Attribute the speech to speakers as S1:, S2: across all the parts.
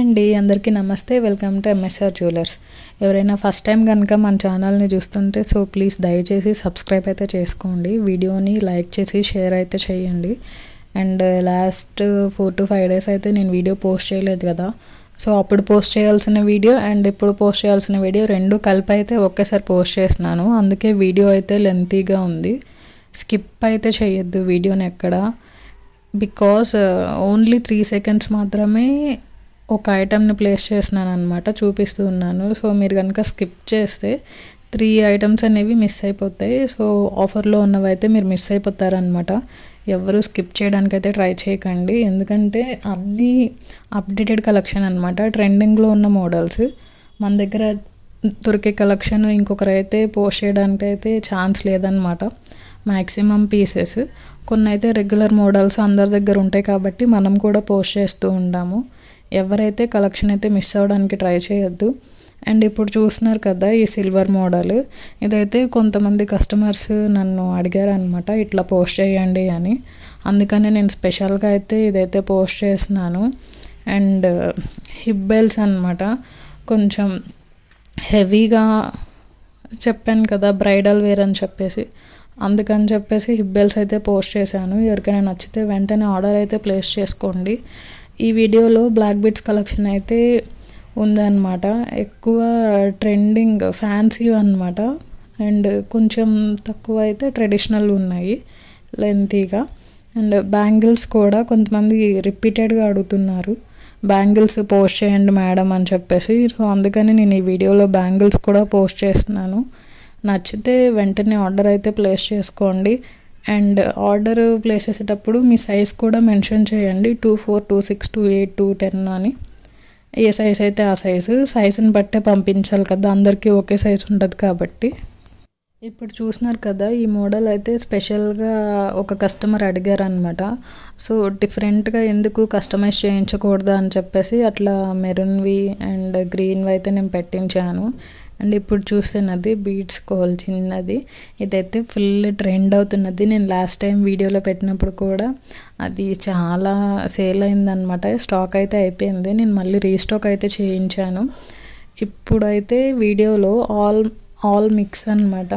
S1: అండి అందరికీ నమస్తే వెల్కమ్ టు ఎంఎస్ఆర్ జ్యువెలర్స్. ఎవరైనా ఫస్ట్ టైం కనుక మన ఛానల్ని చూస్తుంటే ప్లీజ్ దయచేసి సబ్స్క్రైబ్ అయితే చేసుకోండి, వీడియోని లైక్ చేసి షేర్ అయితే చేయండి. అండ్ లాస్ట్ 4 to 5 days అయితే నేను వీడియో పోస్ట్ చేయలేదు కదా, సో అప్పుడు పోస్ట్ చేయాల్సిన వీడియో అండ్ ఇప్పుడు పోస్ట్ చేయాల్సిన వీడియో రెండు కలిపి అయితే ఒకేసారి పోస్ట్ చేస్తున్నాను. అందుకే వీడియో అయితే లెంతీగా ఉంది, స్కిప్ అయితే చేయొద్దు వీడియోని ఎక్కడ. బికాస్ ఓన్లీ 3 seconds మాత్రమే ఒక ఐటమ్ని ప్లేస్ చేస్తున్నాను అనమాట, చూపిస్తూ ఉన్నాను. సో మీరు కనుక స్కిప్ చేస్తే 3 items అనేవి మిస్ అయిపోతాయి. సో ఆఫర్లో ఉన్నవి అయితే మీరు మిస్ అయిపోతారనమాట. ఎవరు స్కిప్ చేయడానికైతే ట్రై చేయకండి, ఎందుకంటే అన్నీ అప్డేటెడ్ కలెక్షన్ అనమాట, ట్రెండింగ్లో ఉన్న మోడల్స్. మన దగ్గర దొరికే కలెక్షన్ ఇంకొకరైతే పోస్ట్ చేయడానికైతే ఛాన్స్ లేదనమాట. మ్యాక్సిమం పీసెస్ కొన్ని అయితే రెగ్యులర్ మోడల్స్ అందరి దగ్గర ఉంటాయి కాబట్టి మనం కూడా పోస్ట్ చేస్తూ ఉంటాము. ఎవరైతే కలెక్షన్ అయితే మిస్ అవ్వడానికి ట్రై చేయొద్దు. అండ్ ఇప్పుడు చూస్తున్నారు కదా ఈ సిల్వర్ మోడల్, ఇదైతే కొంతమంది కస్టమర్స్ నన్ను అడిగారు అనమాట ఇట్లా పోస్ట్ చేయండి అని, అందుకని నేను స్పెషల్గా అయితే ఇదైతే పోస్ట్ చేస్తున్నాను. అండ్ హిప్ బెల్ట్స్ అనమాట, కొంచెం హెవీగా చెప్పాను కదా బ్రైడల్ వేర్ అని చెప్పేసి, అందుకని చెప్పేసి హిప్ బెల్ట్స్ అయితే పోస్ట్ చేశాను. ఎవరికైనా నచ్చితే వెంటనే ఆర్డర్ అయితే ప్లేస్ చేసుకోండి. ఈ వీడియోలో బ్లాక్ బీడ్స్ కలెక్షన్ అయితే ఉందన్నమాట, ఎక్కువ ట్రెండింగ్ ఫ్యాన్సీ అనమాట. అండ్ కొంచెం తక్కువ అయితే ట్రెడిషనల్ ఉన్నాయి లెంతీగా. అండ్ బ్యాంగిల్స్ కూడా కొంతమంది రిపీటెడ్గా అడుగుతున్నారు, బ్యాంగిల్స్ పోస్ట్ చేయండి మేడం అని చెప్పేసి. సో అందుకని నేను ఈ వీడియోలో బ్యాంగిల్స్ కూడా పోస్ట్ చేస్తున్నాను. నచ్చితే వెంటనే ఆర్డర్ అయితే ప్లేస్ చేసుకోండి. అండ్ ఆర్డర్ ప్లేస్ చేసేటప్పుడు మీ సైజ్ కూడా మెన్షన్ చేయండి, 24, 26, 28, 210 అని. ఏ సైజ్ అయితే ఆ సైజుని బట్టే పంపించాలి కదా, అందరికీ ఒకే సైజు ఉంటుంది కాబట్టి. ఇప్పుడు చూస్తున్నారు కదా ఈ మోడల్ అయితే స్పెషల్గా ఒక కస్టమర్ అడిగారు అనమాట. సో డిఫరెంట్గా ఎందుకు కస్టమైజ్ చేయించకూడదా అని చెప్పేసి అట్లా మెరూన్వి అండ్ గ్రీన్వి అయితే నేను పెట్టించాను. అండ్ ఇప్పుడు చూస్తున్నది బీడ్స్ కోల్ చిన్నది, ఇదైతే ఫుల్ ట్రెండ్ అవుతున్నది. నేను లాస్ట్ టైం వీడియోలో పెట్టినప్పుడు కూడా అది చాలా సేల్ అయిందనమాట, స్టాక్ అయితే అయిపోయింది. నేను మళ్ళీ రీస్టాక్ అయితే చేయించాను. ఇప్పుడైతే వీడియోలో ఆల్ మిక్స్ అనమాట,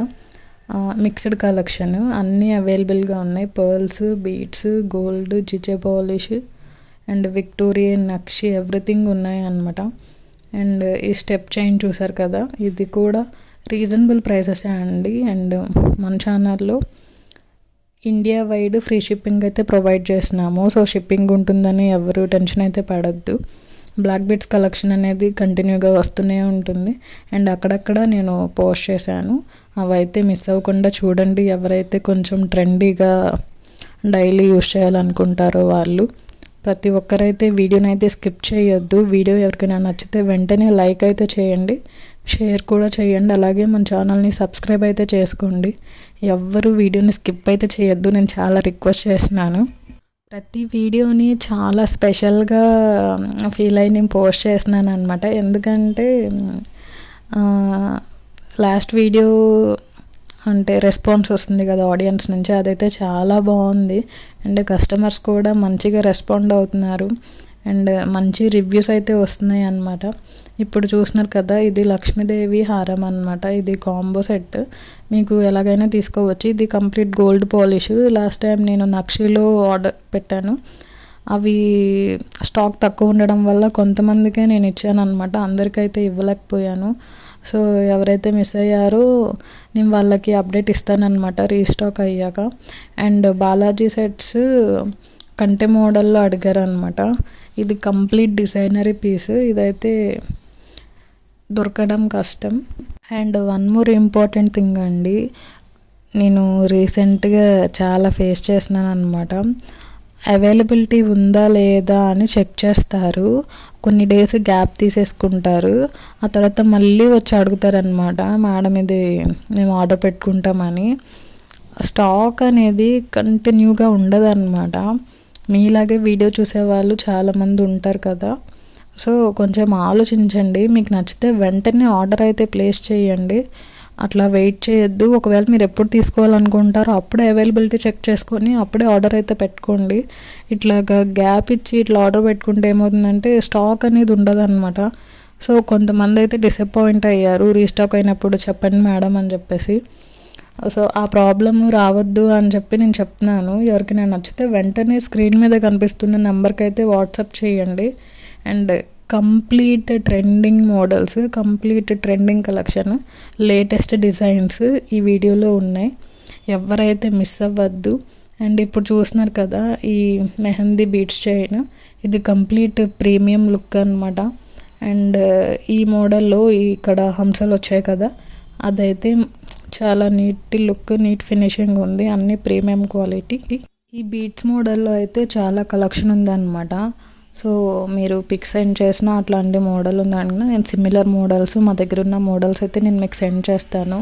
S1: మిక్స్డ్ కలెక్షన్ అన్నీ అవైలబుల్గా ఉన్నాయి. Pearls, beads, gold, జిజే polish and Victorian nakshi everything ఉన్నాయి అన్నమాట. అండ్ ఈ స్టెప్ చైన్ చూసారు కదా, ఇది కూడా రీజనబుల్ ప్రైసెసే అండి. అండ్ మన ఛానల్లో ఇండియా వైడ్ ఫ్రీ షిప్పింగ్ అయితే ప్రొవైడ్ చేస్తున్నాము. సో షిప్పింగ్ ఉంటుందని ఎవరు టెన్షన్ అయితే పడద్దు. బ్లాక్ బీడ్స్ కలెక్షన్ అనేది కంటిన్యూగా వస్తూనే ఉంటుంది. అండ్ అక్కడక్కడ నేను పోస్ట్ చేశాను, అవైతే మిస్ అవ్వకుండా చూడండి. ఎవరైతే కొంచెం ట్రెండీగా డైలీ యూస్ చేయాలనుకుంటారో వాళ్ళు ప్రతి ఒక్కరైతే వీడియోని అయితే స్కిప్ చేయొద్దు. వీడియో ఎవరికైనా నచ్చితే వెంటనే లైక్ అయితే చేయండి, షేర్ కూడా చేయండి. అలాగే మన ఛానల్ని సబ్స్క్రైబ్ అయితే చేసుకోండి. ఎవ్వరు వీడియోని స్కిప్ అయితే చేయొద్దు, నేను చాలా రిక్వెస్ట్ చేస్తున్నాను. ప్రతి వీడియోని చాలా స్పెషల్గా ఫీల్ అయ్యి నేను పోస్ట్ చేస్తున్నాను అనమాట, ఎందుకంటే లాస్ట్ వీడియో అంటే రెస్పాన్స్ వస్తుంది కదా ఆడియన్స్ నుంచి, అదైతే చాలా బాగుంది. అండ్ కస్టమర్స్ కూడా మంచిగా రెస్పాండ్ అవుతున్నారు అండ్ మంచి రివ్యూస్ అయితే వస్తున్నాయి అన్నమాట. ఇప్పుడు చూస్తున్నారు కదా ఇది లక్ష్మీదేవి హారం అనమాట, ఇది కాంబో సెట్, మీకు ఎలాగైనా తీసుకోవచ్చు. ఇది complete gold polish. Last time నేను నక్షిలో ఆర్డర్ పెట్టాను, అవి స్టాక్ తక్కువ ఉండడం వల్ల కొంతమందికే నేను ఇచ్చాను అనమాట, అందరికైతే ఇవ్వలేకపోయాను. సో ఎవరైతే మిస్ అయ్యారో నేను వాళ్ళకి అప్డేట్ ఇస్తానన్నమాట రీస్టాక్ అయ్యాక. అండ్ బాలాజీ సెట్స్ కంటె మోడల్లో అడిగారు అనమాట, ఇది కంప్లీట్ డిజైనరీ పీస్, ఇదైతే దొరకడం కష్టం. And one more important thing అండి, నేను రీసెంట్గా చాలా ఫేస్ చేస్తున్నాను అనమాట, అవైలబిలిటీ ఉందా లేదా అని చెక్ చేస్తారు, కొన్ని డేస్ గ్యాప్ తీసేసుకుంటారు, ఆ తర్వాత మళ్ళీ వచ్చి అడుగుతారనమాట మేడం ఇది మేము ఆర్డర్ పెట్టుకుంటామని. స్టాక్ అనేది కంటిన్యూగా ఉండదు అనమాట. మీలాగే వీడియో చూసేవాళ్ళు చాలామంది ఉంటారు కదా, సో కొంచెం ఆలోచించండి. మీకు నచ్చితే వెంటనే ఆర్డర్ అయితే ప్లేస్ చేయండి. అట్లా వెయిట్ చేయొద్దు. ఒకవేళ మీరు ఎప్పుడు తీసుకోవాలనుకుంటారో అప్పుడే అవైలబిలిటీ చెక్ చేసుకొని అప్పుడే ఆర్డర్ అయితే పెట్టుకోండి. ఇట్లాగా గ్యాప్ ఇచ్చి ఇట్లా ఆర్డర్ పెట్టుకుంటే ఏమవుతుందంటే స్టాక్ అనేది ఉండదన్నమాట. సో కొంతమంది అయితే డిసప్పాయింట్ అయ్యారు, రీస్టాక్ అయినప్పుడు చెప్పండి మేడం అని చెప్పేసి. సో ఆ ప్రాబ్లమ్ రావద్దు అని చెప్పి నేను చెప్తున్నాను. ఎవరికైనా నచ్చితే వెంటనే స్క్రీన్ మీద కనిపిస్తున్న నెంబర్కి అయితే వాట్సాప్ చేయండి. And complete trending models, complete trending collection, latest designs ఈ వీడియోలో ఉన్నాయి. ఎవరైతే మిస్ అవ్వద్దు. అండ్ ఇప్పుడు చూస్తున్నారు కదా ఈ మెహందీ బీడ్స్ చైన్, ఇది కంప్లీట్ ప్రీమియం లుక్ అనమాట. అండ్ ఈ మోడల్లో ఇక్కడ హంసలు వచ్చాయి కదా, అదైతే చాలా నీట్ లుక్, నీట్ ఫినిషింగ్ ఉంది, అన్ని ప్రీమియం క్వాలిటీ. ఈ బీడ్స్ మోడల్లో అయితే చాలా కలెక్షన్ ఉందన్నమాట. సో మీరు పిక్స్ సెండ్ చేసిన అట్లాంటి మోడల్ ఉందన్న నేను సిమిలర్ మోడల్స్, మా దగ్గర ఉన్న మోడల్స్ అయితే నేను మీకు సెండ్ చేస్తాను.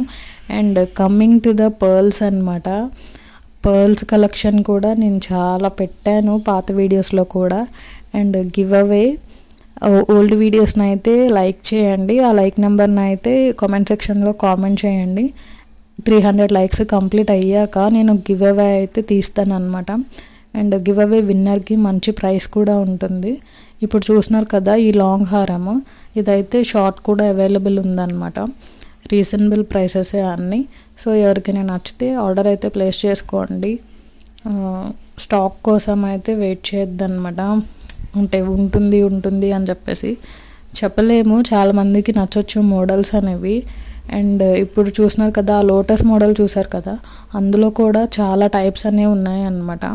S1: And coming to the pearls అనమాట. పర్ల్స్ కలెక్షన్ కూడా నేను చాలా పెట్టాను పాత వీడియోస్లో కూడా. అండ్ గివ్ అవే ఓల్డ్ వీడియోస్ని అయితే లైక్ చేయండి. ఆ లైక్ నెంబర్ని అయితే కామెంట్ సెక్షన్లో కామెంట్ చేయండి. 300 లైక్స్ కంప్లీట్ అయ్యాక నేను గివ్ అవే అయితే తీస్తాను అనమాట. అండ్ గివ్ అవే విన్నర్కి మంచి ప్రైస్ కూడా ఉంటుంది. ఇప్పుడు చూస్తున్నారు కదా ఈ లాంగ్ హారం, ఇదైతే షార్ట్ కూడా అవైలబుల్ ఉందన్నమాట. రీజనబుల్ ప్రైసెసే అన్నీ. సో ఎవరికైనా నచ్చితే ఆర్డర్ అయితే ప్లేస్ చేసుకోండి. స్టాక్ కోసం అయితే వెయిట్ చేయొద్దన్నమాట. అంటే ఉంటుంది అని చెప్పేసి చెప్పలేము, చాలామందికి నచ్చొచ్చు మోడల్స్ అనేవి. అండ్ ఇప్పుడు చూస్తున్నారు కదా ఆ లోటస్ మోడల్ చూసారు కదా, అందులో కూడా చాలా టైప్స్ అనేవి ఉన్నాయి అన్నమాట.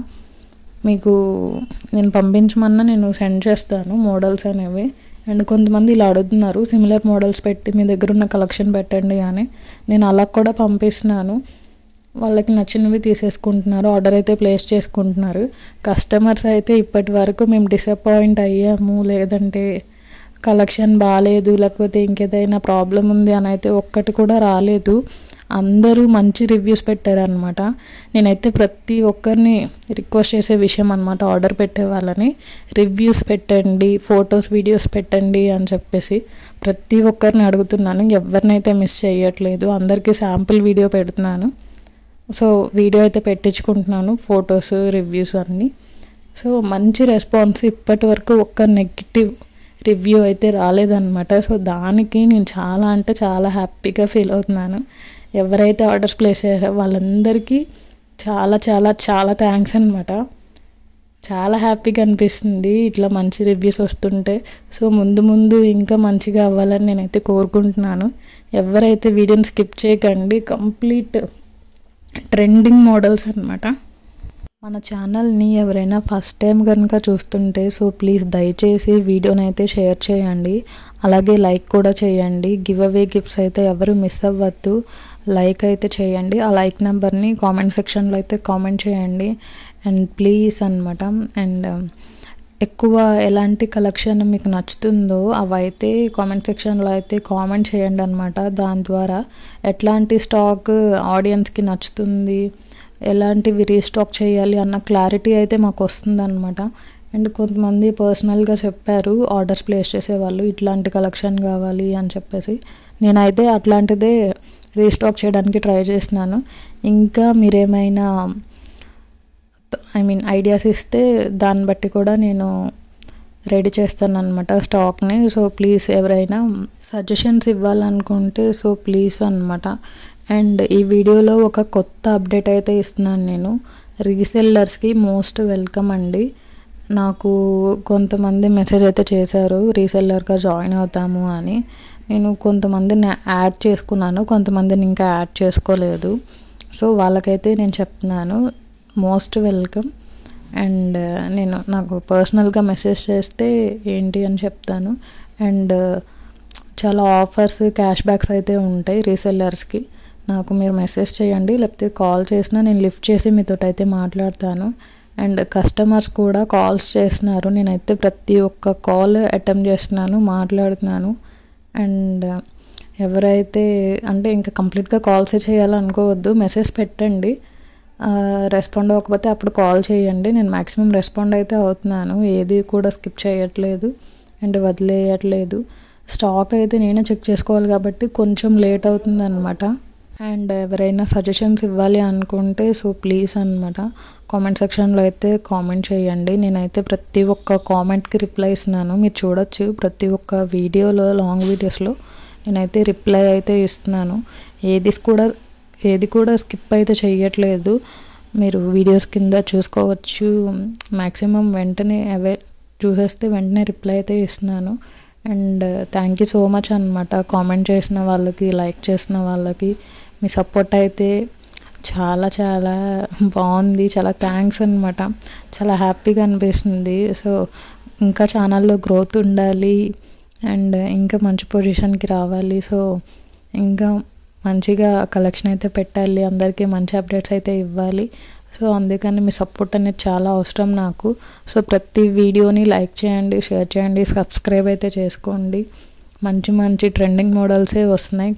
S1: మీకు నేను పంపించమన్నా నేను సెండ్ చేస్తాను మోడల్స్ అనేవి. అండ్ కొంతమంది ఇలా అడుగుతున్నారు సిమిలర్ మోడల్స్ పెట్టి మీ దగ్గర ఉన్న కలెక్షన్ పెట్టండి అని. నేను అలా కూడా పంపిస్తున్నాను. వాళ్ళకి నచ్చినవి తీసేసుకుంటున్నారు, ఆర్డర్ అయితే ప్లేస్ చేసుకుంటున్నారు. కస్టమర్స్ అయితే ఇప్పటి వరకు మేము డిసప్పాయింట్ అయ్యాము, లేదంటే కలెక్షన్ బాగాలేదు, లేకపోతే ఇంకేదైనా ప్రాబ్లం ఉంది అని అయితే ఒక్కటి కూడా రాలేదు. అందరూ మంచి రివ్యూస్ పెట్టారనమాట. నేనైతే ప్రతి ఒక్కరిని రిక్వెస్ట్ చేసే విషయం అనమాట, ఆర్డర్ పెట్టే వాళ్ళని రివ్యూస్ పెట్టండి, ఫొటోస్ వీడియోస్ పెట్టండి అని చెప్పేసి ప్రతి ఒక్కరిని అడుగుతున్నాను. ఎవరినైతే మిస్ చేయట్లేదు, అందరికీ శాంపుల్ వీడియో పెడుతున్నాను. సో వీడియో అయితే పెట్టించుకుంటున్నాను, ఫొటోస్ రివ్యూస్ అన్నీ. సో మంచి రెస్పాన్స్, ఇప్పటి వరకు ఒక్క నెగిటివ్ రివ్యూ అయితే రాలేదన్నమాట. సో దానికి నేను చాలా అంటే చాలా హ్యాపీగా ఫీల్ అవుతున్నాను. ఎవరైతే ఆర్డర్స్ ప్లేస్ అయ్యారో వాళ్ళందరికీ చాలా చాలా చాలా థ్యాంక్స్ అనమాట. చాలా హ్యాపీగా అనిపిస్తుంది ఇట్లా మంచి రివ్యూస్ వస్తుంటే. సో ముందు ఇంకా మంచిగా అవ్వాలని నేనైతే కోరుకుంటున్నాను. ఎవరైతే వీడియోని స్కిప్ చేయకండి, కంప్లీట్ ట్రెండింగ్ మోడల్స్ అనమాట. మన ఛానల్ని ఎవరైనా ఫస్ట్ టైం కనుక చూస్తుంటే సో ప్లీజ్ దయచేసి వీడియోని అయితే షేర్ చేయండి, అలాగే లైక్ కూడా చేయండి. గివ్ అవే గిఫ్ట్స్ అయితే ఎవరు మిస్ అవ్వద్దు, లైక్ అయితే చేయండి. ఆ లైక్ నెంబర్ని కామెంట్ సెక్షన్లో అయితే కామెంట్ చేయండి. అండ్ ప్లీజ్ అనమాట. అండ్ ఎక్కువ ఎలాంటి కలెక్షన్ మీకు నచ్చుతుందో అవైతే కామెంట్ సెక్షన్లో అయితే కామెంట్ చేయండి అనమాట. దాని ద్వారా ఎట్లాంటి స్టాక్ ఆడియన్స్కి నచ్చుతుంది, ఎలాంటివి రీస్టాక్ చేయాలి అన్న క్లారిటీ అయితే మాకు వస్తుంది అనమాట. అండ్ కొంతమంది పర్సనల్గా చెప్పారు ఆర్డర్స్ ప్లేస్ చేసేవాళ్ళు, ఇట్లాంటి కలెక్షన్ కావాలి అని చెప్పేసి. నేనైతే అట్లాంటిదే రీస్టాక్ చేయడానికి ట్రై చేసినాను. ఇంకా మీరేమైనా ఐడియాస్ ఇస్తే దాన్ని బట్టి కూడా నేను రెడీ చేస్తాను అనమాట స్టాక్ని. సో ప్లీజ్ ఎవరైనా సజెషన్స్ ఇవ్వాలనుకుంటే సో ప్లీజ్ అనమాట. అండ్ ఈ వీడియోలో ఒక కొత్త అప్డేట్ అయితే ఇస్తున్నాను నేను. రీసెల్లర్స్కి మోస్ట్ వెల్కమ్ అండి. నాకు కొంతమంది మెసేజ్ అయితే చేశారు రీసెల్లర్గా జాయిన్ అవుతాము అని. నేను కొంతమందిని యాడ్ చేసుకున్నాను, కొంతమందిని ఇంకా యాడ్ చేసుకోలేదు. సో వాళ్ళకైతే నేను చెప్తున్నాను మోస్ట్ వెల్కమ్. అండ్ నాకు పర్సనల్గా మెసేజ్ చేస్తే ఏంటి అని చెప్తాను. అండ్ చాలా ఆఫర్స్, క్యాష్ బ్యాక్స్ అయితే ఉంటాయి రీసెల్లర్స్కి. నాకు మీరు మెసేజ్ చేయండి, లేకపోతే కాల్ చేసినా నేను లిఫ్ట్ చేసి మీతో అయితే మాట్లాడతాను. అండ్ కస్టమర్స్ కూడా కాల్స్ చేస్తున్నారు, నేనైతే ప్రతి ఒక్క కాల్ అటెంప్ట్ చేస్తున్నాను, మాట్లాడుతున్నాను. అండ్ ఎవరైతే అంటే ఇంకా కంప్లీట్గా కాల్సే చేయాలనుకోవద్దు, మెసేజ్ పెట్టండి. రెస్పాండ్ అవ్వకపోతే అప్పుడు కాల్ చేయండి. నేను మ్యాక్సిమం రెస్పాండ్ అయితే అవుతున్నాను, ఏది కూడా స్కిప్ చేయట్లేదు అండ్ వదిలేయట్లేదు. స్టాక్ అయితే నేనే చెక్ చేసుకోవాలి కాబట్టి కొంచెం లేట్ అవుతుంది అనమాట. అండ్ ఎవరైనా సజెషన్స్ ఇవ్వాలి అనుకుంటే సో ప్లీజ్ అనమాట కామెంట్ సెక్షన్లో అయితే కామెంట్ చేయండి. నేనైతే ప్రతి ఒక్క కామెంట్కి రిప్లై ఇస్తున్నాను. మీరు చూడొచ్చు ప్రతి ఒక్క వీడియోలో, లాంగ్ వీడియోస్లో నేనైతే రిప్లై అయితే ఇస్తున్నాను. ఏది కూడా స్కిప్ అయితే చేయట్లేదు. మీరు వీడియోస్ కింద చూసుకోవచ్చు. మ్యాక్సిమం వెంటనే చూసేస్తే వెంటనే రిప్లై అయితే ఇస్తున్నాను. And thank you so much అనమాట. కామెంట్ చేసిన వాళ్ళకి, లైక్ చేసిన వాళ్ళకి మీ సపోర్ట్ అయితే చాలా చాలా బాగుంది. చాలా థ్యాంక్స్ అనమాట. చాలా హ్యాపీగా అనిపిస్తుంది. సో ఇంకా ఛానల్లో గ్రోత్ ఉండాలి అండ్ ఇంకా మంచి పొజిషన్కి రావాలి. సో ఇంకా మంచిగా కలెక్షన్ అయితే పెట్టాలి, అందరికీ మంచి అప్డేట్స్ అయితే ఇవ్వాలి. సో అందుకని మీ సపోర్ట్ అనేది చాలా అవసరం నాకు. సో ప్రతి వీడియోని లైక్ చేయండి, షేర్ చేయండి, సబ్స్క్రైబ్ అయితే చేసుకోండి. మంచి మంచి ట్రెండింగ్ మోడల్సే వస్తున్నాయి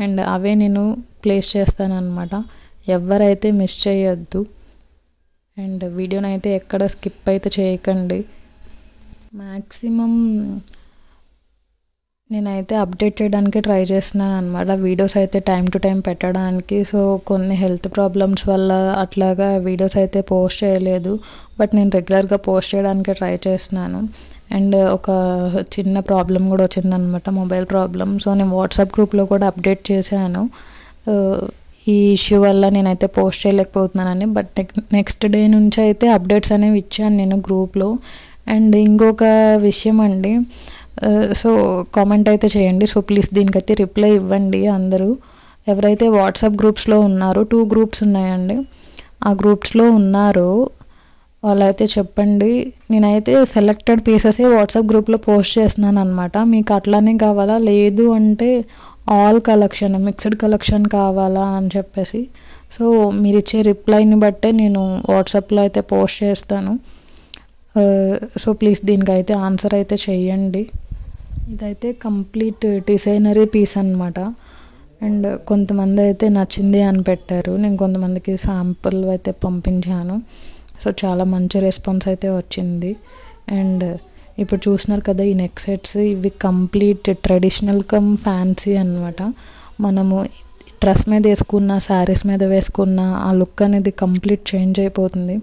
S1: అండ్ అవే నేను ప్లేస్ చేస్తాను అనమాట. ఎవరైతే మిస్ చేయొద్దు అండ్ వీడియోని అయితే ఎక్కడ స్కిప్ అయితే చేయకండి. మ్యాక్సిమం నేనైతే అప్డేట్ చేయడానికి ట్రై చేస్తున్నాను అనమాట. వీడియోస్ అయితే టైం టు టైం పెట్టడానికి. సో కొన్ని హెల్త్ ప్రాబ్లమ్స్ వల్ల అట్లాగా వీడియోస్ అయితే పోస్ట్ చేయలేదు. బట్ నేను రెగ్యులర్గా పోస్ట్ చేయడానికి ట్రై చేస్తున్నాను. అండ్ ఒక చిన్న ప్రాబ్లం కూడా వచ్చిందనమాట, మొబైల్ ప్రాబ్లం. సో నేను వాట్సాప్ గ్రూప్లో కూడా అప్డేట్ చేశాను ఈ ఇష్యూ వల్ల నేనైతే పోస్ట్ చేయలేకపోతున్నానని. బట్ నెక్స్ట్ డే నుంచి అయితే అప్డేట్స్ అనేవి ఇచ్చాను నేను గ్రూప్లో. అండ్ ఇంకొక విషయం అండి, సో కామెంట్ అయితే చేయండి. సో ప్లీజ్ దీనికైతే రిప్లై ఇవ్వండి అందరూ. ఎవరైతే వాట్సాప్ గ్రూప్స్లో ఉన్నారో 2 గ్రూప్స్ ఉన్నాయండి, ఆ గ్రూప్స్లో ఉన్నారో వాళ్ళైతే చెప్పండి. నేనైతే సెలెక్టెడ్ పీసెసే వాట్సాప్ గ్రూప్లో పోస్ట్ చేస్తున్నాను అనమాట. మీకు అట్లానే కావాలా, లేదు అంటే ఆల్ కలెక్షన్, మిక్స్డ్ కలెక్షన్ కావాలా అని చెప్పేసి. సో మీరు ఇచ్చే రిప్లైని బట్టే నేను వాట్సాప్లో అయితే పోస్ట్ చేస్తాను. సో ప్లీజ్ దీనికైతే ఆన్సర్ అయితే చెయ్యండి. ఇదైతే కంప్లీట్ డిజైనరీ పీస్ అనమాట. అండ్ కొంతమంది అయితే నచ్చింది అని పెట్టారు. నేను కొంతమందికి శాంపుల్ అయితే పంపించాను. సో చాలా మంచి రెస్పాన్స్ అయితే వచ్చింది. అండ్ ఇప్పుడు చూస్తున్నారు కదా ఈ నెక్ సెట్స్, ఇవి కంప్లీట్ ట్రెడిషనల్ కమ్ ఫ్యాన్సీ అనమాట. మనము డ్రెస్ మీద వేసుకున్న, శారీస్ మీద వేసుకున్న ఆ లుక్ అనేది కంప్లీట్ చేంజ్ అయిపోతుంది.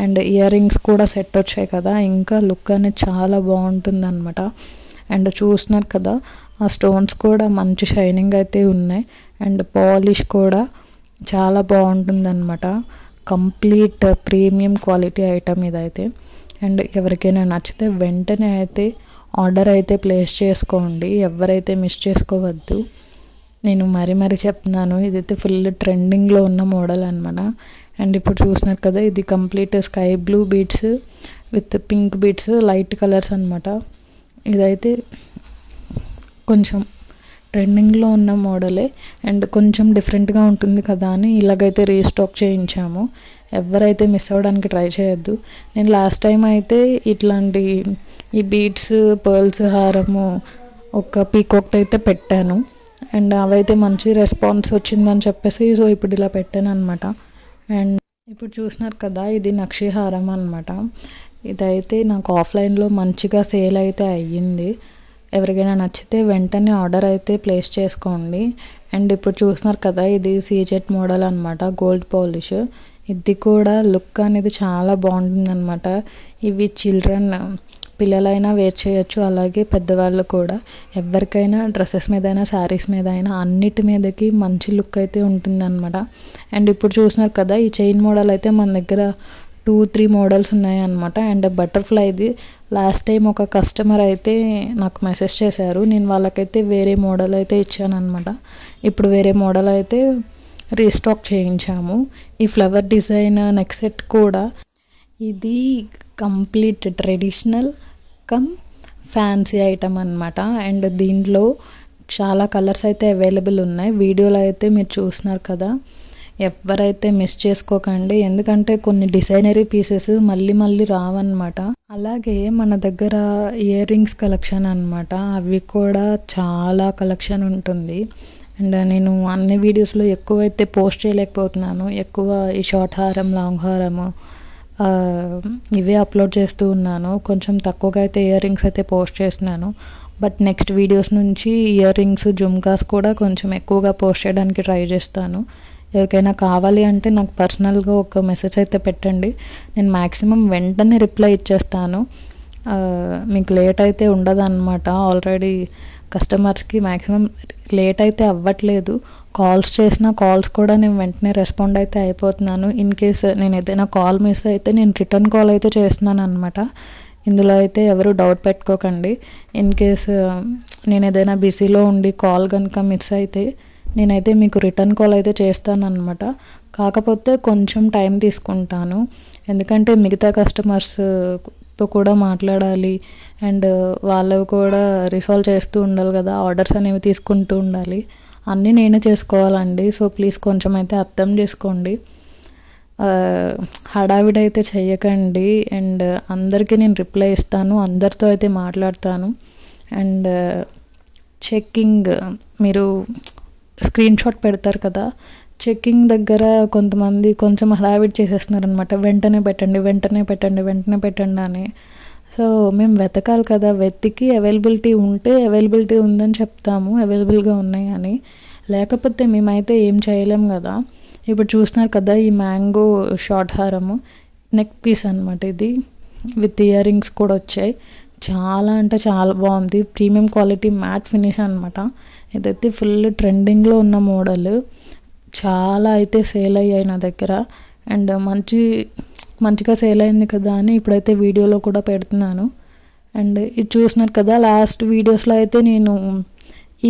S1: అండ్ ఇయర్ రింగ్స్ కూడా సెట్ వచ్చాయి కదా, ఇంకా లుక్ అనేది చాలా బాగుంటుంది అనమాట. అండ్ చూస్తున్నారు కదా ఆ స్టోన్స్ కూడా మంచి షైనింగ్ అయితే ఉన్నాయి. అండ్ పాలిష్ కూడా చాలా బాగుంటుంది అనమాట. కంప్లీట్ ప్రీమియం క్వాలిటీ ఐటమ్ ఇదైతే. అండ్ ఎవరికైనా నచ్చితే వెంటనే అయితే ఆర్డర్ అయితే ప్లేస్ చేసుకోండి, ఎవరైతే మిస్ చేసుకోవద్దు. నేను మరీ చెప్తున్నాను, ఇదైతే ఫుల్ ట్రెండింగ్లో ఉన్న మోడల్ అనమాట. అండ్ ఇప్పుడు చూస్తున్నారు కదా ఇది complete sky blue beads with pink beads, light colours అనమాట. ఇదైతే కొంచెం ట్రెండింగ్లో ఉన్న మోడలే అండ్ కొంచెం డిఫరెంట్గా ఉంటుంది కదా అని ఇలాగైతే రీస్టాక్ చేయించాము. ఎవరైతే మిస్ అవ్వడానికి ట్రై చేయొద్దు. నేను లాస్ట్ టైం అయితే ఇట్లాంటి ఈ బీడ్స్, పర్ల్స్ హారము, ఒక పీకాక్ అయితే పెట్టాను. అండ్ అవైతే మంచి రెస్పాన్స్ వచ్చిందని చెప్పేసి సో ఇప్పుడు ఇలా పెట్టాను అనమాట. అండ్ ఇప్పుడు చూస్తున్నారు కదా ఇది నక్షి హారం అనమాట. ఇదైతే నాకు ఆఫ్లైన్లో మంచిగా సేల్ అయితే అయ్యింది. ఎవరికైనా నచ్చితే వెంటనే ఆర్డర్ అయితే ప్లేస్ చేసుకోండి. అండ్ ఇప్పుడు చూస్తున్నారు కదా ఇది సీజెట్ మోడల్ అనమాట, గోల్డ్ పాలిష్. ఇది కూడా లుక్ అనేది చాలా బాగుంటుంది అనమాట. ఇవి చిల్డ్రన్, పిల్లలైనా వేర్ చేయొచ్చు, అలాగే పెద్దవాళ్ళు కూడా. ఎవరికైనా డ్రెస్సెస్ మీద అయినా, శారీస్ మీద అయినా, అన్నిటి మీదకి మంచి లుక్ అయితే ఉంటుంది అనమాట. అండ్ ఇప్పుడు చూస్తున్నారు కదా ఈ చైన్ మోడల్ అయితే మన దగ్గర 2-3 మోడల్స్ ఉన్నాయి అనమాట. అండ్ బటర్ఫ్లైది లాస్ట్ టైం ఒక కస్టమర్ అయితే నాకు మెసేజ్ చేశారు, నేను వాళ్ళకైతే వేరే మోడల్ అయితే ఇచ్చాను అనమాట. ఇప్పుడు వేరే మోడల్ అయితే రీస్టాక్ చేయించాము. ఈ ఫ్లవర్ డిజైన్ నెక్ సెట్ కూడా ఇది complete traditional come fancy item అనమాట. అండ్ దీంట్లో చాలా కలర్స్ అయితే అవైలబుల్ ఉన్నాయి. వీడియోలో అయితే మీరు చూస్తున్నారు కదా, ఎవరైతే మిస్ చేసుకోకండి, ఎందుకంటే కొన్ని డిజైనరీ పీసెస్ మళ్ళీ రావన్నమాట. అలాగే మన దగ్గర ఇయర్ రింగ్స్ కలెక్షన్ అనమాట, అవి కూడా చాలా కలెక్షన్ ఉంటుంది. అండ్ నేను అన్ని వీడియోస్లో ఎక్కువైతే పోస్ట్ చేయలేకపోతున్నాను. ఎక్కువ ఈ షార్ట్ హారం, లాంగ్ హారము ఇవే అప్లోడ్ చేస్తూ ఉన్నాను. కొంచెం తక్కువగా అయితే ఇయర్ రింగ్స్ అయితే పోస్ట్ చేస్తున్నాను. బట్ నెక్స్ట్ వీడియోస్ నుంచి ఇయర్ రింగ్స్ జుమ్కాస్ కూడా కొంచెం ఎక్కువగా పోస్ట్ చేయడానికి ట్రై చేస్తాను. ఎవరికైనా కావాలి అంటే నాకు పర్సనల్గా ఒక మెసేజ్ అయితే పెట్టండి, నేను మ్యాక్సిమం వెంటనే రిప్లై ఇచ్చేస్తాను. మీకు లేట్ అయితే ఉండదు అన్నమాట. ఆల్రెడీ కస్టమర్స్కి మ్యాక్సిమం లేట్ అయితే అవ్వట్లేదు. కాల్స్ చేసిన కాల్స్ కూడా నేను వెంటనే రెస్పాండ్ అయితే అయిపోతున్నాను. ఇన్ కేస్ నేను ఏదైనా కాల్ మిస్ అయితే నేను రిటర్న్ కాల్ అయితే చేస్తున్నాను అనమాట. ఇందులో అయితే ఎవరు డౌట్ పెట్టుకోకండి. ఇన్ కేస్ నేను ఏదైనా బిజీలో ఉండి కాల్ కనుక మిస్ అయితే నేనైతే మీకు రిటర్న్ కాల్ అయితే చేస్తాను అనమాట. కాకపోతే కొంచెం టైం తీసుకుంటాను, ఎందుకంటే మిగతా కస్టమర్స్తో కూడా మాట్లాడాలి అండ్ వాళ్ళు కూడా రిసాల్వ్ చేస్తూ ఉండాలి కదా, ఆర్డర్స్ అనేవి తీసుకుంటూ ఉండాలి, అన్నీ నేనే చేసుకోవాలండి. సో ప్లీజ్ కొంచెం అయితే అర్థం చేసుకోండి, హడావిడైతే చెయ్యకండి. అండ్ అందరికీ నేను రిప్లై ఇస్తాను, అందరితో అయితే మాట్లాడతాను. అండ్ చెక్కింగ్ మీరు స్క్రీన్ షాట్ పెడతారు కదా, చెక్కింగ్ దగ్గర కొంతమంది కొంచెం హడావిడి చేసేస్తున్నారు అనమాట. వెంటనే పెట్టండి అని. సో మేము వెతకాలి కదా, వెతికి అవైలబిలిటీ ఉంటే అవైలబిలిటీ ఉందని చెప్తాము, అవైలబుల్గా ఉన్నాయి అని. లేకపోతే మేమైతే ఏం చేయలేం కదా. ఇప్పుడు చూస్తున్నారు కదా, ఈ మ్యాంగో షార్ట్ హారము నెక్ పీస్ అనమాట. ఇది విత్ ఇయర్ రింగ్స్ కూడా వచ్చాయి. చాలా అంటే చాలా బాగుంది, ప్రీమియం క్వాలిటీ మ్యాట్ ఫినిష్ అనమాట. ఇదైతే ఫుల్ ట్రెండింగ్లో ఉన్న మోడల్, చాలా అయితే సేల్ అయ్యాయి నా దగ్గర. అండ్ మంచిగా సేల్ అయింది కదా అని ఇప్పుడైతే వీడియోలో కూడా పెడుతున్నాను. అండ్ ఇది చూసినారు కదా, లాస్ట్ వీడియోస్లో అయితే నేను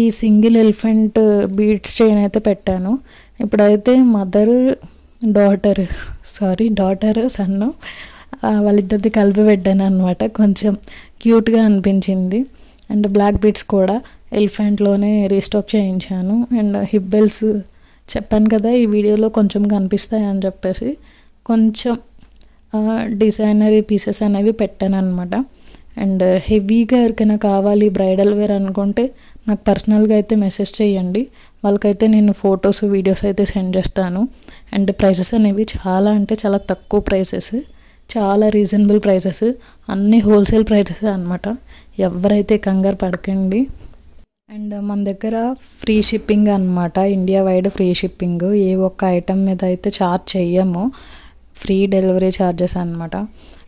S1: ఈ సింగిల్ ఎలిఫెంట్ బీడ్స్ చైన్ అయితే పెట్టాను. ఇప్పుడైతే డాటర్ సన్ను వాళ్ళిద్దరిది కలిపి పెట్టాను అనమాట. కొంచెం క్యూట్గా అనిపించింది. అండ్ బ్లాక్ బీడ్స్ కూడా ఎలిఫెంట్లోనే రీస్టాక్ చేయించాను. అండ్ హిప్ బెల్స్ చెప్పాను కదా ఈ వీడియోలో కొంచెం కనిపిస్తాయి అని చెప్పేసి కొంచెం డిజైనరీ పీసెస్ అనేవి పెట్టాను అనమాట. అండ్ హెవీగా ఎవరికైనా కావాలి బ్రైడల్ వేర్ అనుకుంటే నాకు పర్సనల్గా అయితే మెసేజ్ చేయండి, వాళ్ళకైతే నేను ఫొటోస్ వీడియోస్ అయితే సెండ్ చేస్తాను. అండ్ ప్రైసెస్ అనేవి చాలా అంటే చాలా తక్కువ ప్రైసెస్, చాలా రీజనబుల్ ప్రైసెస్, అన్నీ హోల్సేల్ ప్రైసెస్ అనమాట. ఎవరైతే కంగారు పడకండి. అండ్ మన దగ్గర ఫ్రీ షిప్పింగ్ అనమాట, ఇండియా వైడ్ ఫ్రీ షిప్పింగ్. ఏ ఒక్క ఐటమ్ మీద అయితే ఛార్జ్ చెయ్యము, ఫ్రీ డెలివరీ ఛార్జెస్ అనమాట.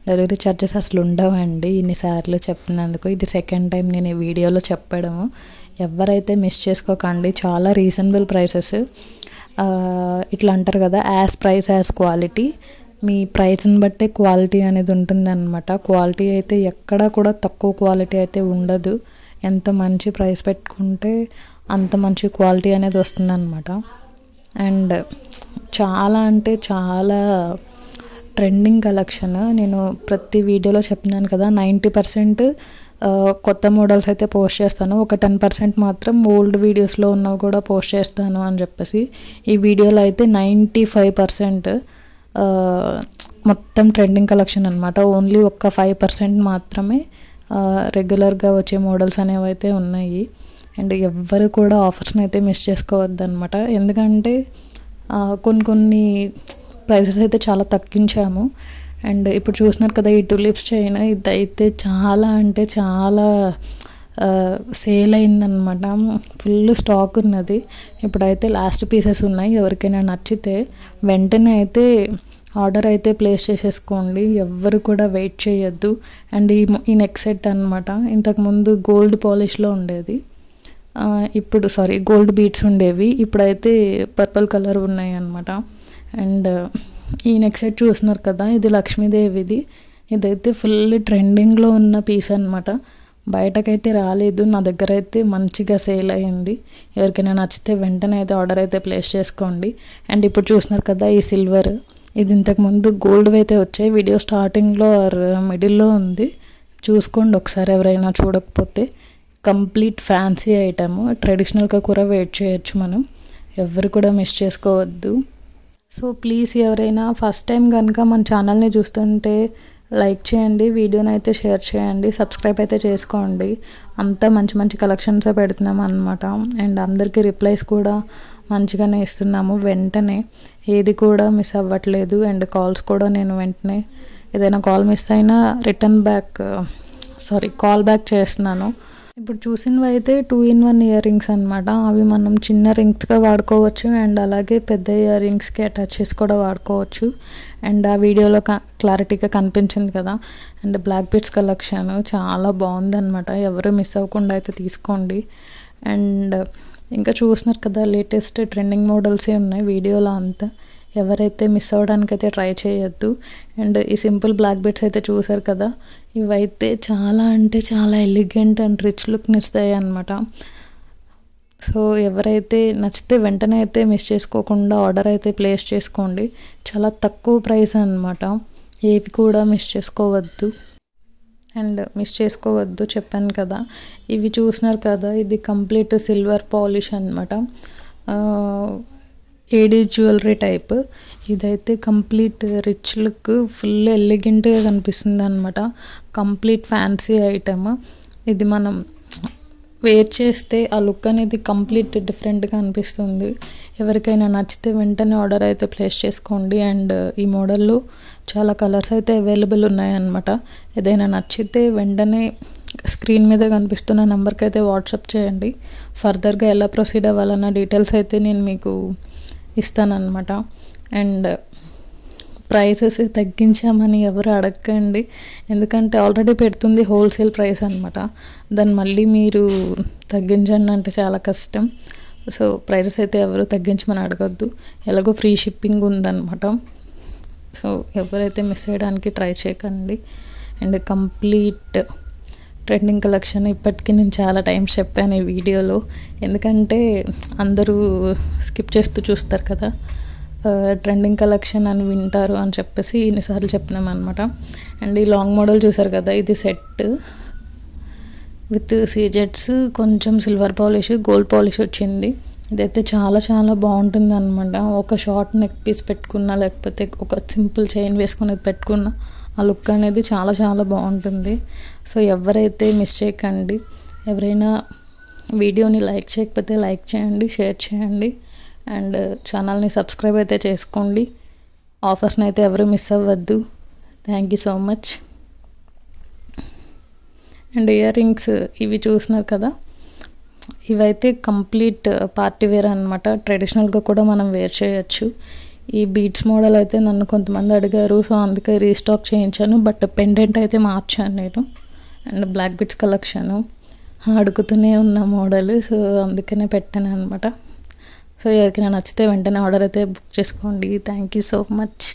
S1: డెలివరీ ఛార్జెస్ అసలు ఉండవండి. ఇన్నిసార్లు చెప్తున్నందుకు ఇది సెకండ్ టైం నేను ఈ వీడియోలో చెప్పడము. ఎవరైతే మిస్ చేసుకోకండి, చాలా రీజనబుల్ ప్రైసెస్. ఇట్లా అంటారు కదా, యాజ్ ప్రైస్ యాజ్ క్వాలిటీ. మీ ప్రైస్ని బట్టే క్వాలిటీ అనేది ఉంటుందన్నమాట. క్వాలిటీ అయితే ఎక్కడా కూడా తక్కువ క్వాలిటీ అయితే ఉండదు. ఎంత మంచి ప్రైస్ పెట్టుకుంటే అంత మంచి క్వాలిటీ అనేది వస్తుందన్నమాట. అండ్ చాలా అంటే చాలా ట్రెండింగ్ కలెక్షన్. నేను ప్రతి వీడియోలో చెప్తున్నాను కదా, 90% కొత్త మోడల్స్ అయితే పోస్ట్ చేస్తాను, ఒక 10% మాత్రం ఓల్డ్ వీడియోస్లో ఉన్నవి కూడా పోస్ట్ చేస్తాను అని చెప్పేసి. ఈ వీడియోలో అయితే 95% మొత్తం ట్రెండింగ్ కలెక్షన్ అనమాట. ఓన్లీ ఒక్క 5% మాత్రమే రెగ్యులర్గా వచ్చే మోడల్స్ అనేవి అయితే ఉన్నాయి. అండ్ ఎవ్వరు కూడా ఆఫర్స్ని అయితే మిస్ చేసుకోవద్దు అనమాట, ఎందుకంటే కొన్ని ప్రైసెస్ అయితే చాలా తగ్గించాము. అండ్ ఇప్పుడు చూస్తున్నారు కదా, ఈ టులిప్స్ చైన్ ఇదైతే చాలా అంటే చాలా సేల్ అయిందనమాట. ఫుల్ స్టాక్ ఉన్నది. ఇప్పుడైతే లాస్ట్ పీసెస్ ఉన్నాయి. ఎవరికైనా నచ్చితే వెంటనే అయితే ఆర్డర్ అయితే ప్లేస్ చేసేసుకోండి, ఎవ్వరు కూడా వెయిట్ చేయొద్దు. అండ్ ఈ నెక్ సెట్ అనమాట, ఇంతకుముందు గోల్డ్ పాలిష్లో ఉండేది, ఇప్పుడు గోల్డ్ బీడ్స్ ఉండేవి, ఇప్పుడైతే పర్పుల్ కలర్ ఉన్నాయి అన్నమాట. అండ్ ఈ నెక్ సెట్ చూస్తున్నారు కదా, ఇది లక్ష్మీదేవిది. ఇదైతే ఫుల్ ట్రెండింగ్లో ఉన్న పీస్ అనమాట. బయటకైతే రాలేదు, నా దగ్గర అయితే మంచిగా సేల్ అయ్యింది. ఎవరికైనా నచ్చితే వెంటనే అయితే ఆర్డర్ అయితే ప్లేస్ చేసుకోండి. అండ్ ఇప్పుడు చూస్తున్నారు కదా, ఈ సిల్వర్, ఇది ఇంతకుముందు గోల్డ్ అయితే వచ్చాయి. వీడియో స్టార్టింగ్లో ఆర్ మిడిల్లో ఉంది, చూసుకోండి ఒకసారి ఎవరైనా చూడకపోతే. కంప్లీట్ ఫ్యాన్సీ ఐటమ్, ట్రెడిషనల్గా కూడా వెయిట్ చేయొచ్చు మనం, ఎవరు కూడా మిస్ చేసుకోవద్దు. సో ప్లీజ్ ఎవరైనా ఫస్ట్ టైం కనుక మన ఛానల్ని చూస్తుంటే లైక్ చేయండి, వీడియోని అయితే షేర్ చేయండి, సబ్స్క్రైబ్ అయితే చేసుకోండి. అంతా మంచి మంచి కలెక్షన్స్ పెడుతున్నాం అన్నమాట. అండ్ అందరికీ రిప్లైస్ కూడా మంచిగానే ఇస్తున్నాము, వెంటనే ఏది కూడా మిస్ అవ్వట్లేదు. అండ్ కాల్స్ కూడా నేను వెంటనే ఏదైనా కాల్ మిస్ అయినా కాల్ బ్యాక్ చేస్తున్నాను. ఇప్పుడు చూసినవి అయితే 2-in-1 ఇయర్ రింగ్స్ అనమాట. అవి మనం చిన్న రింగ్స్గా వాడుకోవచ్చు అండ్ అలాగే పెద్ద ఇయర్ రింగ్స్కి అటాచ్ చేసి కూడా వాడుకోవచ్చు. అండ్ ఆ వీడియోలో క్లారిటీగా కనిపించింది కదా. అండ్ బ్లాక్ బీడ్స్ కలెక్షన్ చాలా బాగుందన్నమాట. ఎవరు మిస్ అవ్వకుండా అయితే తీసుకోండి. అండ్ ఇంకా చూసినారు కదా, లేటెస్ట్ ట్రెండింగ్ మోడల్సే ఉన్నాయి వీడియోలో అంతా. ఎవరైతే మిస్ అవ్వడానికైతే ట్రై చేయొద్దు. అండ్ ఈ సింపుల్ బ్లాక్ బీడ్స్ అయితే చూసారు కదా, ఇవైతే చాలా అంటే చాలా ఎలిగెంట్ అండ్ రిచ్ లుక్ని ఇస్తాయి అన్నమాట. సో ఎవరైతే నచ్చితే వెంటనే అయితే మిస్ చేసుకోకుండా ఆర్డర్ అయితే ప్లేస్ చేసుకోండి. చాలా తక్కువ ప్రైస్ అన్నమాట. ఏవి కూడా మిస్ చేసుకోవద్దు చెప్పాను కదా. ఇవి చూసినారు కదా, ఇది కంప్లీట్ సిల్వర్ పాలిష్ అన్నమాట. ఏడీ జ్యువెలరీ టైప్. ఇదైతే కంప్లీట్ రిచ్ లుక్, ఫుల్ ఎలిగెంట్గా కనిపిస్తుంది అనమాట. Complete fancy item. ఇది మనం వేర్ చేస్తే ఆ లుక్ అనేది కంప్లీట్ డిఫరెంట్గా అనిపిస్తుంది. ఎవరికైనా నచ్చితే వెంటనే ఆర్డర్ అయితే ప్లేస్ చేసుకోండి. అండ్ ఈ మోడల్లో చాలా కలర్స్ అయితే అవైలబుల్ ఉన్నాయన్నమాట. ఏదైనా నచ్చితే వెంటనే స్క్రీన్ మీద కనిపిస్తున్న నెంబర్కి అయితే వాట్సాప్ చేయండి. ఫర్దర్గా ఎలా ప్రొసీడ్ అవ్వాలన్న డీటెయిల్స్ అయితే నేను మీకు ఇస్తానన్నమాట. అండ్ ప్రైసెస్ తగ్గించామని ఎవరు అడగండి, ఎందుకంటే ఆల్రెడీ పెడుతుంది హోల్సేల్ ప్రైస్ అనమాట. దాన్ని మళ్ళీ మీరు తగ్గించండి అంటే చాలా కష్టం. సో ప్రైసెస్ అయితే ఎవరు తగ్గించమని అడగద్దు. ఎలాగో ఫ్రీ షిప్పింగ్ ఉందన్నమాట. సో ఎవరైతే మిస్ అయ్యడానికి ట్రై చేయకండి. అండ్ కంప్లీట్ ట్రెండింగ్ కలెక్షన్ ఇప్పటికీ నేను చాలా టైమ్స్ చెప్పాను ఈ వీడియోలో, ఎందుకంటే అందరూ స్కిప్ చేస్తూ చూస్తారు కదా. ట్రెండింగ్ కలెక్షన్ అని వింటారు అని చెప్పేసి ఇన్నిసార్లు చెప్తున్నాం అనమాట. అండ్ ఈ లాంగ్ మోడల్ చూసారు కదా, ఇది సెట్ విత్ సీజెట్స్, కొంచెం సిల్వర్ పాలిష్, గోల్డ్ పాలిష్ వచ్చింది. ఇదైతే చాలా చాలా బాగుంటుంది అనమాట. ఒక షార్ట్ నెక్ పీస్ పెట్టుకున్నా, లేకపోతే ఒక సింపుల్ చైన్ వేసుకుని పెట్టుకున్నా, ఆ లుక్ అనేది చాలా చాలా బాగుంటుంది. సో ఎవరైతే మిస్ చేయకండి. ఎవరైనా వీడియోని లైక్ చేయకపోతే లైక్ చేయండి, షేర్ చేయండి. అండ్ ఛానల్ని సబ్స్క్రైబ్ అయితే చేసుకోండి. ఆఫర్స్ని అయితే ఎవరు మిస్ అవ్వద్దు. Thank you so much. And ear rings ఇవి చూసినారు కదా, ఇవైతే కంప్లీట్ పార్టీ వేర్ అనమాట. ట్రెడిషనల్గా కూడా మనం వేర్ చేయొచ్చు. ఈ బీడ్స్ మోడల్ అయితే నన్ను కొంతమంది అడిగారు, సో అందుకే రీస్టాక్ చేయించాను. బట్ పెండెంట్ అయితే మార్చాను నేను. అండ్ బ్లాక్ బీడ్స్ కలెక్షను అడుగుతూనే ఉన్న మోడల్, సో అందుకనే పెట్టాను అనమాట. సో ఎవరికైనా నచ్చితే వెంటనే ఆర్డర్ అయితే బుక్ చేసుకోండి. Thank you so much.